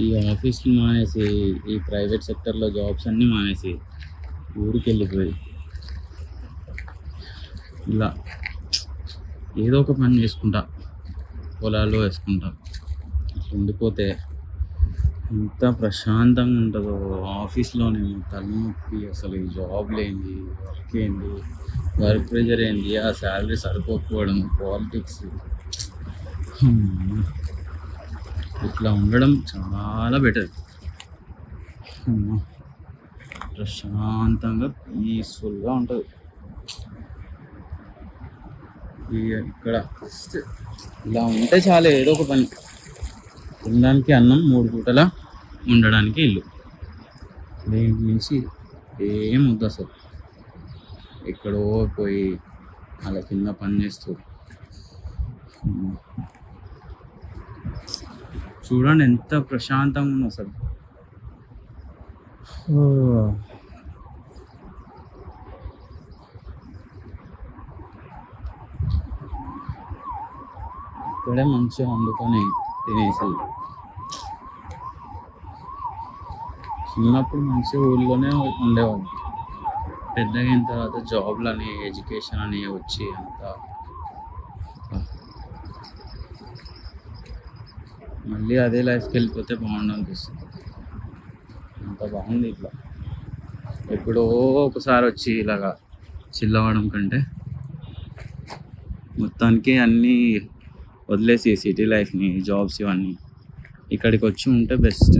ఈ ఆఫీస్‌లు మానేసి, ఈ ప్రైవేట్ సెక్టార్‌లో జాబ్స్ అన్నీ మానేసి, ఊరికెళ్ళిపోయి ఇలా ఏదో ఒక పని చేసుకుంటా, పొలాల్లో వేసుకుంటా ఉండిపోతే ఎంత ప్రశాంతంగా ఉంటుందో. ఆఫీస్‌లోనేమో తలనొప్పి, అసలు ఈ జాబ్‌లు ఏంది, వర్క్ ఏంది, వర్క్ ప్రెషర్ ఏంది, ఆ శాలరీ సరిపోకపోవడం, పాలిటిక్స్. ఇట్లా ఉండడం చాలా బెటర్. ప్రశాంతంగా పీస్ఫుల్గా ఉంటుంది. ఇక్కడ జస్ట్ ఇలా ఉంటే చాలు. ఏదో ఒక పని, తినడానికి అన్నం, 3 పూటల ఉండడానికి ఇల్లు, దీనికి మించి ఏం వద్దు అసలు. ఎక్కడో పోయి అలా కింద పని చేస్తూ చూడండి ఎంత ప్రశాంతంగా ఉందో అసలు. ఇక్కడే మంచిగా వండుకొని తినేసి, చిన్నప్పుడు మంచిగా ఊళ్ళోనే ఉండేవాళ్ళు. పెద్దగా అయిన తర్వాత జాబ్లని, ఎడ్యుకేషన్ అని వచ్చి అంతా మళ్ళీ అదే లైఫ్కి వెళ్ళిపోతే బాగుండు అనిపిస్తుంది. అంత బాగుంది ఇట్లా. ఎప్పుడో ఒకసారి వచ్చి ఇలాగా చిల్ అవ్వడం కంటే మొత్తానికి అన్నీ వదిలేసి సిటీ లైఫ్ని, జాబ్స్ ఇవన్నీ ఇక్కడికి వచ్చి ఉంటే బెస్ట్.